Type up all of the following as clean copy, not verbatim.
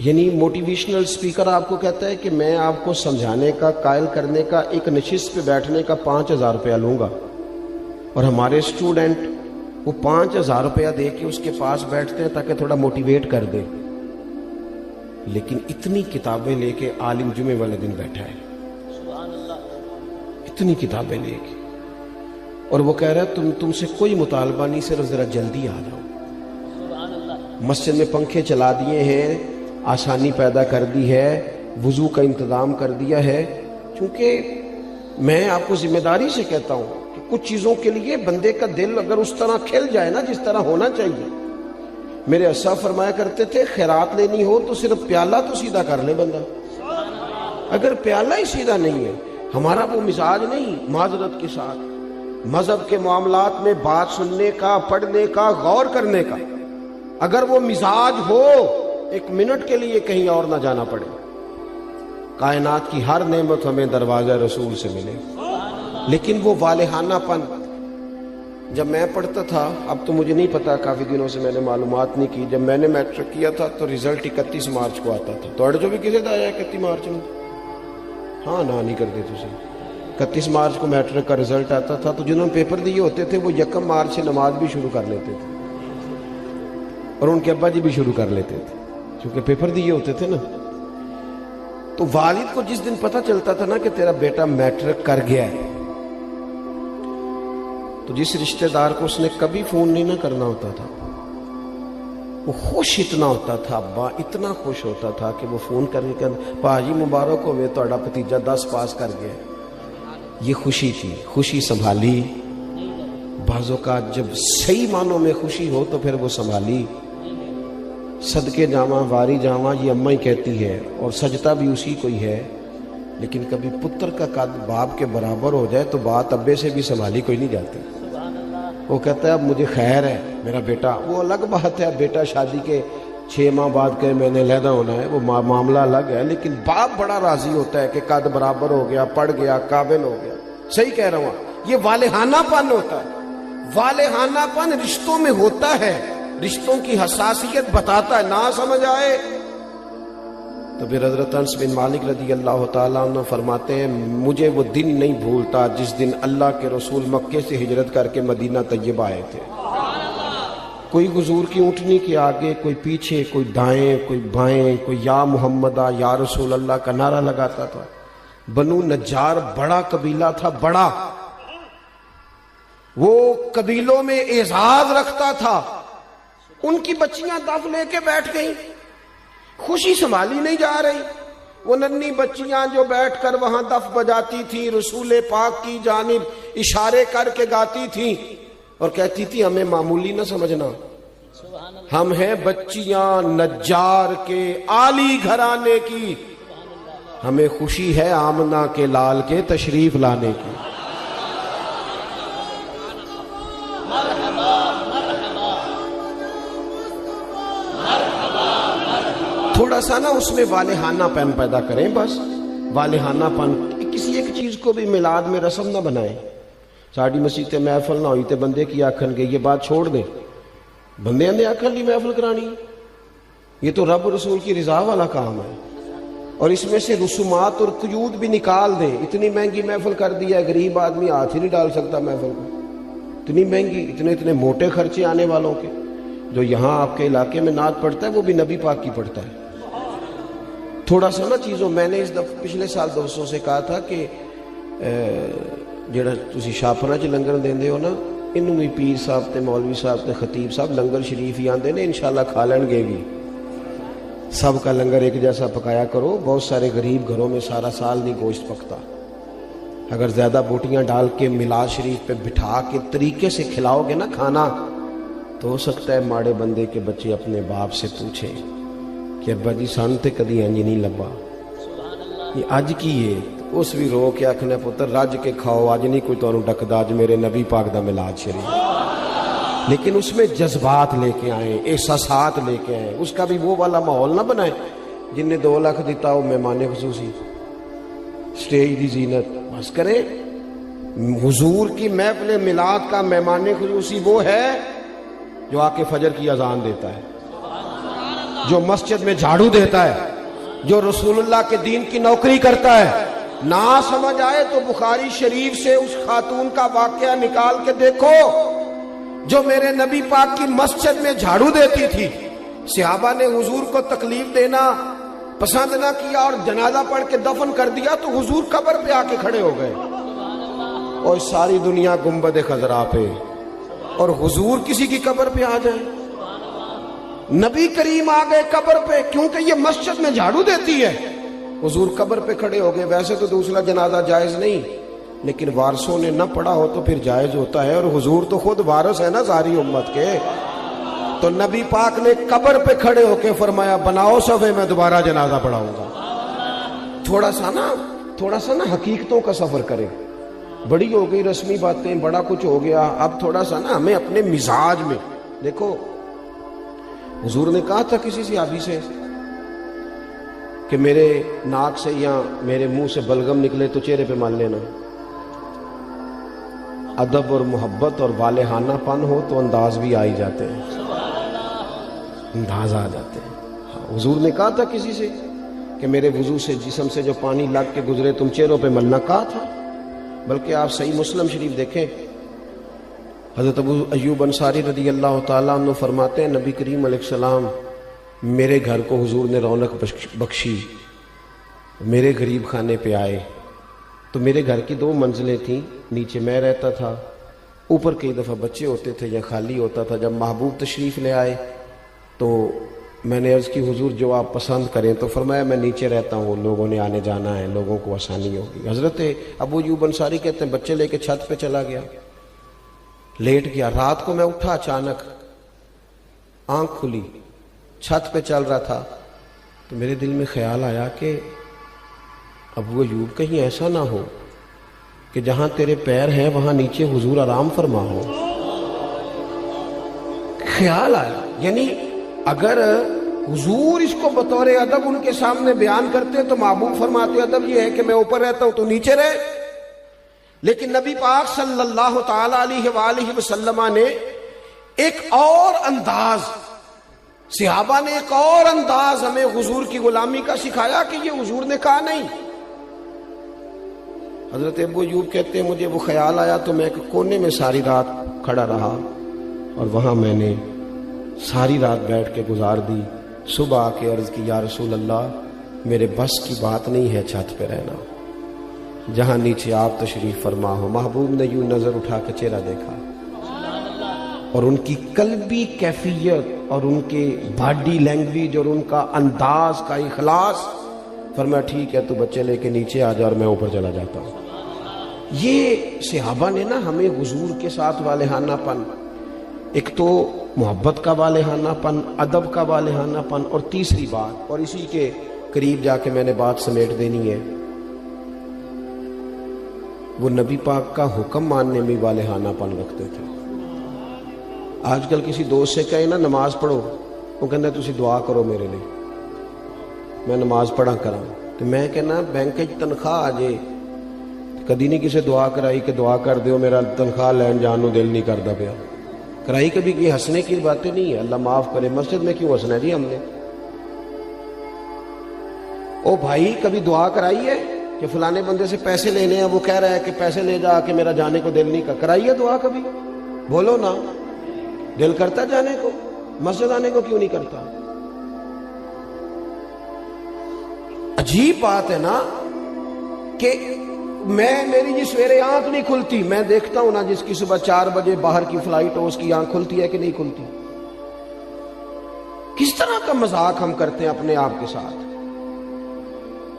یعنی motivational speaker آپ کو کہتا ہے کہ میں آپ کو سمجھانے کا، قائل کرنے کا، ایک نشست پہ بیٹھنے کا 5,000 روپیہ لوں گا، اور ہمارے اسٹوڈنٹ وہ 5,000 روپیہ دے کے اس کے پاس بیٹھتے ہیں تاکہ تھوڑا موٹیویٹ کر دے، لیکن اتنی کتابیں لے کے عالم جمعے والے دن بیٹھا ہے، اتنی کتابیں لے کے، اور وہ کہہ رہا ہے تم سے کوئی مطالبہ نہیں، صرف ذرا جلدی آ جاؤ۔ مسجد میں پنکھے چلا دیے ہیں، آسانی پیدا کر دی ہے، وضو کا انتظام کر دیا ہے، چونکہ میں آپ کو ذمہ داری سے کہتا ہوں کہ کچھ چیزوں کے لیے بندے کا دل اگر اس طرح کھل جائے نا جس طرح ہونا چاہیے۔ میرے اسا فرمایا کرتے تھے خیرات لینی ہو تو صرف پیالہ تو سیدھا کر لے بندہ، اگر پیالہ ہی سیدھا نہیں ہے، ہمارا وہ مزاج نہیں، معذرت کے ساتھ مذہب کے معاملات میں بات سننے کا، پڑھنے کا، غور کرنے کا، اگر وہ مزاج ہو ایک منٹ کے لیے کہیں اور نہ جانا پڑے، کائنات کی ہر نعمت ہمیں دروازہ رسول سے ملے۔ لیکن وہ والہانہ پن، جب میں پڑھتا تھا، اب تو مجھے نہیں پتا، کافی دنوں سے میں نے معلومات نہیں کی، جب میں نے میٹرک کیا تھا تو رزلٹ 31 مارچ کو آتا تھا، تو جو بھی کسی دا آیا 31 مارچ میں، ہاں نہ نہیں کرتے تھے، 31 مارچ کو میٹرک کا رزلٹ آتا تھا، تو جنہوں نے پیپر دیے ہوتے تھے وہ 1 مارچ سے نماز بھی شروع کر لیتے تھے، اور ان کے ابا جی بھی شروع کر لیتے تھے، کیونکہ پیپر دیے ہوتے تھے نا۔ تو والد کو جس دن پتہ چلتا تھا نا کہ تیرا بیٹا میٹرک کر گیا ہے، تو جس رشتہ دار کو اس نے کبھی فون نہیں نہ کرنا ہوتا تھا، وہ خوش اتنا ہوتا تھا، ابا اتنا خوش ہوتا تھا کہ وہ فون کرنے کے پاجی مبارک ہوئے تہاڈا بھتیجا 10 پاس کر گیا۔ یہ خوشی تھی، خوشی سنبھالی، بعض اوقات جب صحیح معنوں میں خوشی ہو تو پھر وہ سنبھالی۔ صدقے جاواں واری جاواں یہ اماں ہی کہتی ہے، اور سجدہ بھی اسی کو ہی ہے، لیکن کبھی پتر کا قد باپ کے برابر ہو جائے تو بات ابے سے بھی سنبھالی کوئی نہیں جاتی۔ وہ کہتا ہے اب مجھے خیر ہے میرا بیٹا، وہ الگ بات ہے، بیٹا شادی کے 6 ماہ بعد کہ میں نے علیحدہ ہونا ہے، وہ معاملہ الگ ہے، لیکن باپ بڑا راضی ہوتا ہے کہ قد برابر ہو گیا، پڑھ گیا، قابل ہو گیا۔ صحیح کہہ رہا ہوں، یہ والہانہ پن ہوتا ہے، والہانہ پن رشتوں میں ہوتا ہے، رشتوں کی حساسیت بتاتا ہے، نہ سمجھ آئے تو پھر حضرت انس بن مالک رضی اللہ تعالیٰ عنہ فرماتے ہیں مجھے وہ دن نہیں بھولتا جس دن اللہ کے رسول مکے سے ہجرت کر کے مدینہ طیبہ آئے تھے۔ کوئی حضور کی اونٹنی کے آگے، کوئی پیچھے، کوئی دائیں، کوئی بائیں، کوئی یا محمدہ یا رسول اللہ کا نعرہ لگاتا تھا۔ بنو نجار بڑا قبیلہ تھا، بڑا، وہ قبیلوں میں اعزاز رکھتا تھا، ان کی بچیاں دف لے کے بیٹھ گئیں، خوشی سنبھالی نہیں جا رہی، وہ ننھی بچیاں جو بیٹھ کر وہاں دف بجاتی تھی، رسول پاک کی جانب اشارے کر کے گاتی تھی اور کہتی تھی ہمیں معمولی نہ سمجھنا، ہم ہیں بچیاں نجار کے عالی گھرانے کی، ہمیں خوشی ہے آمنہ کے لال کے تشریف لانے کی۔ تھوڑا سا نا اس میں والہانہ پن پیدا کریں، بس والہانہ پن، کسی ایک چیز کو بھی میلاد میں رسم نہ بنائیں۔ ساڑی مسیح محفل نہ ہوئی تے بندے کی آکھن گے، یہ بات چھوڑ دیں، بندے نے آکھن لی محفل کرانی، یہ تو رب رسول کی رضا والا کام ہے، اور اس میں سے رسومات اور قیود بھی نکال دیں۔ اتنی مہنگی محفل کر دیا ہے، غریب آدمی ہاتھ ہی نہیں ڈال سکتا محفل کو، اتنی مہنگی، اتنے موٹے خرچے آنے والوں کے۔ جو یہاں آپ کے علاقے میں نعت پڑھتا ہے وہ بھی نبی پاک کی پڑھتا ہے۔ تھوڑا سا نا چیزوں، میں نے اس دفعہ پچھلے سال دوستوں سے کہا تھا کہ جڑا تسی شاپنا چ لنگر دیندے ہو نا، انہوں بھی پیر صاحب تے مولوی صاحب تے خطیب صاحب لنگر شریف ہی آندے نے، انشاءاللہ کھا لیں گے بھی، سب کا لنگر ایک جیسا پکایا کرو۔ بہت سارے غریب گھروں میں سارا سال نہیں گوشت پکتا، اگر زیادہ بوٹیاں ڈال کے میلاد شریف پہ بٹھا کے طریقے سے کھلاؤ گے نا کھانا، تو ہو سکتا ہے ماڑے بندے کے بچے اپنے باپ سے پوچھیں کہ ابا جی سان تے کدی انج نہیں لبا، یہ اج کی ہے، اس بھی رو کے آکھنا پتر رج کے کھاؤ، اج نہیں کوئی تانوں ڈکدا، اج میرے نبی پاک دا میلاد شریف۔ لیکن اس میں جذبات لے کے آئیں، احساسات لے کے آئیں، اس کا بھی وہ والا ماحول نہ بنائیں جن نے 2 لاکھ دیتا ہو مہمان خصوصی، سٹیج دی زینت بس کریں۔ حضور کی محفل میلاد کا مہمان خصوصی وہ ہے جو آ کے فجر کی اذان دیتا ہے، جو مسجد میں جھاڑو دیتا ہے، جو رسول اللہ کے دین کی نوکری کرتا ہے، نہ سمجھ آئے تو بخاری شریف سے اس خاتون کا واقعہ نکال کے دیکھو جو میرے نبی پاک کی مسجد میں جھاڑو دیتی تھی۔ صحابہ نے حضور کو تکلیف دینا پسند نہ کیا اور جنازہ پڑھ کے دفن کر دیا تو حضور قبر پہ آ کے کھڑے ہو گئے، اور ساری دنیا گنبد خضرا پہ، اور حضور کسی کی قبر پہ آ جائے۔ نبی کریم آ گئے قبر پہ کیونکہ یہ مسجد میں جھاڑو دیتی ہے، حضور قبر پہ کھڑے ہو گئے۔ ویسے تو دوسرا جنازہ جائز نہیں، لیکن وارثوں نے نہ پڑھا ہو تو پھر جائز ہوتا ہے، اور حضور تو خود وارث ہے نا ساری امت کے۔ تو نبی پاک نے قبر پہ کھڑے ہو کے فرمایا بناؤ صفے، میں دوبارہ جنازہ پڑھاؤں گا۔ تھوڑا سا نا حقیقتوں کا سفر کرے۔ بڑی ہو گئی رسمی باتیں، بڑا کچھ ہو گیا، اب تھوڑا سا نا ہمیں اپنے مزاج میں دیکھو۔ حضور نے کہا تھا کسی صحابی سے کہ میرے ناک سے یا میرے منہ سے بلغم نکلے تو چہرے پہ مال لینا۔ ادب اور محبت اور والہانہ پن ہو تو انداز بھی آ ہی جاتے ہیں، انداز آ جاتے ہیں۔ حضور نے کہا تھا کسی سے کہ میرے وضو سے جسم سے جو پانی لگ کے گزرے تم چہروں پہ ملنا، کہا تھا۔ بلکہ آپ صحیح مسلم شریف دیکھیں، حضرت ابو ایوب انصاری رضی اللہ تعالیٰ عنہ فرماتے ہیں نبی کریم علیہ السلام میرے گھر کو حضور نے رونق بخشی، میرے غریب خانے پہ آئے تو میرے گھر کی 2 منزلیں تھیں، نیچے میں رہتا تھا، اوپر کئی دفعہ بچے ہوتے تھے یا خالی ہوتا تھا۔ جب محبوب تشریف لے آئے تو میں نے عرض کی حضور جو آپ پسند کریں، تو فرمایا میں نیچے رہتا ہوں، لوگوں نے آنے جانا ہے، لوگوں کو آسانی ہوگی۔ حضرت ابو ایوب انصاری کہتے ہیں بچے لے کے چھت پہ چلا گیا، لیٹ گیا۔ رات کو میں اٹھا، اچانک آنکھ کھلی، چھت پہ چل رہا تھا تو میرے دل میں خیال آیا کہ ابو ایوب کہیں ایسا نہ ہو کہ جہاں تیرے پیر ہیں وہاں نیچے حضور آرام فرما ہو۔ خیال آیا، یعنی اگر حضور اس کو بطور ادب ان کے سامنے بیان کرتے تو محبوب فرماتے ادب یہ ہے کہ میں اوپر رہتا ہوں تو نیچے رہے، لیکن نبی پاک صلی اللہ تعالی علیہ وآلہ وسلم نے ایک اور انداز، صحابہ نے ایک اور انداز ہمیں حضور کی غلامی کا سکھایا کہ یہ حضور نے کہا نہیں۔ حضرت ابو ایوب کہتے ہیں مجھے وہ خیال آیا تو میں ایک کونے میں ساری رات کھڑا رہا، اور وہاں میں نے ساری رات بیٹھ کے گزار دی۔ صبح آ کے عرض کی یا رسول اللہ میرے بس کی بات نہیں ہے چھت پہ رہنا، جہاں نیچے آپ تشریف فرما ہو۔ محبوب نے یوں نظر اٹھا کے چہرہ دیکھا اور ان کی قلبی کیفیت اور ان کے باڈی لینگویج اور ان کا انداز کا اخلاص، فرمایا ٹھیک ہے تو بچے لے کے نیچے آ جا اور میں اوپر چلا جاتا ہوں۔ یہ صحابہ نے نا ہمیں حضور کے ساتھ والہانہ پن، ایک تو محبت کا والہانہ پن، ادب کا والہانہ پن، اور تیسری بات، اور اسی کے قریب جا کے میں نے بات سمیٹ دینی ہے، وہ نبی پاک کا حکم ماننے میں والہانہ پن رکھتے تھے۔ آج کل کسی دوست سے کہے نا نماز پڑھو، وہ کہنا تسی دعا کرو میرے لیے، میں نماز پڑھا کراں، تو میں کہنا بینک تنخواہ آ جائے کدی نہیں کسی دعا کرائی کہ دعا کر دیو میرا تنخواہ لین جان نو دل نہیں کرتا پیا، کرائی کبھی یہ ہنسنے کی باتیں نہیں ہے، اللہ معاف کرے۔ مسجد میں کیوں ہنسنا ہے جی ہم نے؟ او بھائی کبھی دعا کرائی ہے کہ فلانے بندے سے پیسے لینے ہیں، وہ کہہ رہا ہے کہ پیسے لے جا کہ میرا جانے کو دل نہیں کر، کرائی ہے دعا کبھی؟ بولو نا، دل کرتا جانے کو، مسجد آنے کو کیوں نہیں کرتا؟ عجیب بات ہے نا کہ میری جس سویرے آنکھ نہیں کھلتی، میں دیکھتا ہوں نا جس کی صبح 4 بجے باہر کی فلائٹ ہو اس کی آنکھ کھلتی ہے کہ نہیں کھلتی؟ کس طرح کا مذاق ہم کرتے ہیں اپنے آپ کے ساتھ،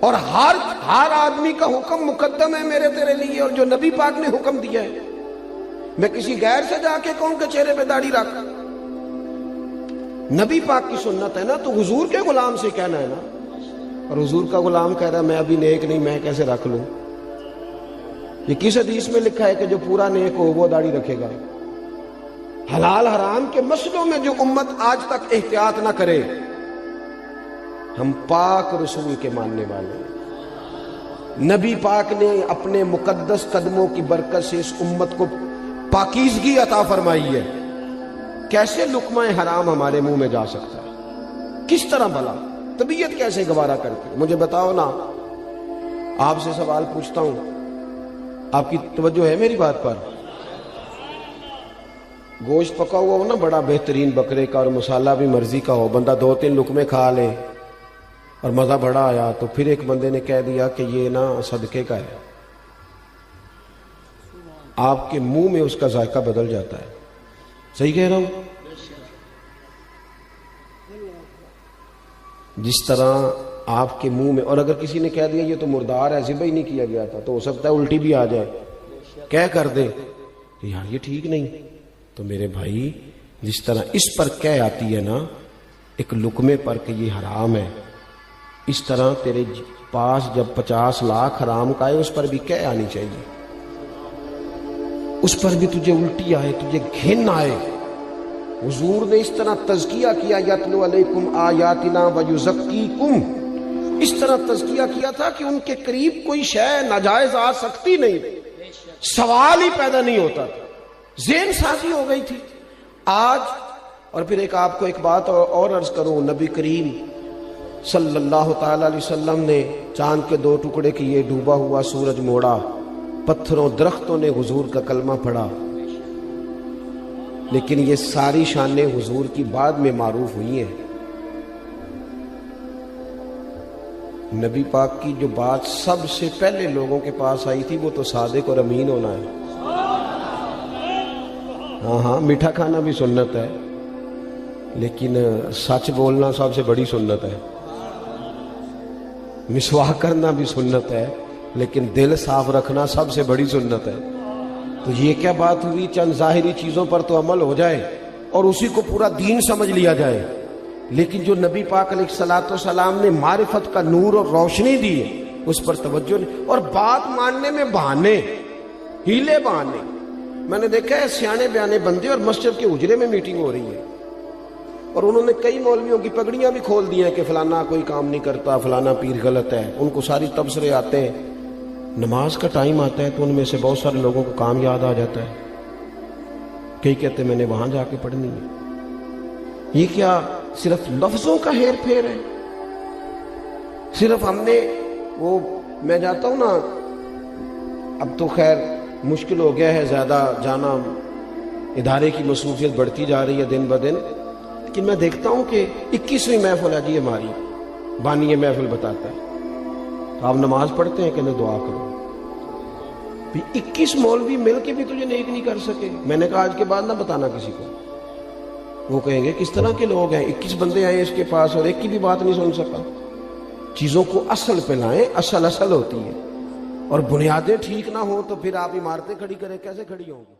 اور ہر آدمی کا حکم مقدم ہے میرے تیرے لیے، اور جو نبی پاک نے حکم دیا ہے میں کسی غیر سے جا کے کہوں کہ چہرے پہ داڑھی رکھ؟ نبی پاک کی سنت ہے نا، تو حضور کے غلام سے کہنا ہے نا، اور حضور کا غلام کہہ رہا میں ابھی نیک نہیں، میں کیسے رکھ لوں؟ یہ کس حدیث میں لکھا ہے کہ جو پورا نیک ہو وہ داڑھی رکھے گا؟ حلال حرام کے مسئلوں میں جو امت آج تک احتیاط نہ کرے، ہم پاک رسول کے ماننے والے ہیں۔ نبی پاک نے اپنے مقدس قدموں کی برکت سے اس امت کو پاکیزگی عطا فرمائی ہے، کیسے لقمہ حرام ہمارے منہ میں جا سکتا ہے؟ کس طرح بھلا؟ طبیعت کیسے گوارا کرتی؟ مجھے بتاؤ نا، آپ سے سوال پوچھتا ہوں، آپ کی توجہ ہے میری بات پر؟ گوشت پکا ہوا ہو نا بڑا بہترین بکرے کا، اور مسالہ بھی مرضی کا ہو، بندہ 2-3 لقمے کھا لے اور مزہ بڑا آیا، تو پھر ایک بندے نے کہہ دیا کہ یہ نا صدقے کا ہے، آپ کے منہ میں اس کا ذائقہ بدل جاتا ہے۔ صحیح کہہ رہا ہوں؟ جس طرح آپ کے منہ میں، اور اگر کسی نے کہہ دیا یہ تو مردار ہے، ذبح ہی نہیں کیا گیا تھا، تو ہو سکتا ہے الٹی بھی آ جائے، کیا کر دے کہ یار یہ ٹھیک نہیں۔ تو میرے بھائی، جس طرح اس پر کہہ آتی ہے نا ایک لقمے پر کہ یہ حرام ہے، اس طرح تیرے پاس جب 50 لاکھ حرام کا آئے اس پر بھی کہہ آنی چاہیے، اس پر بھی تجھے الٹی آئے، تجھے گھن آئے۔ حضور نے اس طرح تزکیہ کیا، یتلو علیکم آیاتنا ویزکیکم، اس طرح تزکیہ کیا تھا کہ ان کے قریب کوئی شے ناجائز آ سکتی نہیں، سوال ہی پیدا نہیں ہوتا تھا، ذہن سازی ہو گئی تھی۔ آج اور پھر آپ کو ایک بات اور عرض کروں، نبی کریم صلی اللہ تعالی علیہ وسلم نے چاند کے 2 ٹکڑے کیے، ڈوبا ہوا سورج موڑا، پتھروں درختوں نے حضور کا کلمہ پڑھا، لیکن یہ ساری شانیں حضور کی بعد میں معروف ہوئی ہیں۔ نبی پاک کی جو بات سب سے پہلے لوگوں کے پاس آئی تھی وہ تو صادق اور امین ہونا ہے۔ ہاں، میٹھا کھانا بھی سنت ہے، لیکن سچ بولنا سب سے بڑی سنت ہے۔ مسواک کرنا بھی سنت ہے، لیکن دل صاف رکھنا سب سے بڑی سنت ہے۔ تو یہ کیا بات ہوئی؟ چند ظاہری چیزوں پر تو عمل ہو جائے اور اسی کو پورا دین سمجھ لیا جائے، لیکن جو نبی پاک علیہ الصلوۃ والسلام نے معرفت کا نور اور روشنی دی ہے اس پر توجہ نہیں، اور بات ماننے میں بہانے، ہیلے بہانے۔ میں نے دیکھا ہے سیانے بیانے بندے اور مسجد کے اجرے میں میٹنگ ہو رہی ہے، اور انہوں نے کئی مولویوں کی پگڑیاں بھی کھول دی ہیں کہ فلانا کوئی کام نہیں کرتا، فلانا پیر غلط ہے، ان کو ساری تبصرے آتے ہیں۔ نماز کا ٹائم آتا ہے تو ان میں سے بہت سارے لوگوں کو کام یاد آ جاتا ہے، کئی کہتے میں نے وہاں جا کے پڑھنی ہے۔ یہ کیا صرف لفظوں کا ہیر پھیر ہے؟ صرف ہم نے میں جاتا ہوں نا، اب تو خیر مشکل ہو گیا ہے زیادہ جانا، ادارے کی مصروفیت بڑھتی جا رہی ہے دن بدن، لیکن میں دیکھتا ہوں کہ 21ویں محفل ہے جی ہماری، بانی محفل بتاتا ہے تو آپ نماز پڑھتے ہیں کہ نہیں دعا کرو؟ 21 مولوی مل کے بھی تجھے نیک نہیں کر سکے۔ میں نے کہا آج کے بعد نہ بتانا کسی کو، وہ کہیں گے کس طرح کے لوگ ہیں، 21 بندے آئے اس کے پاس اور ایک کی بھی بات نہیں سن سکا۔ چیزوں کو اصل پہ لائیں، اصل ہوتی ہے، اور بنیادیں ٹھیک نہ ہو تو پھر آپ عمارتیں کھڑی کریں، کیسے کھڑی ہوں گی؟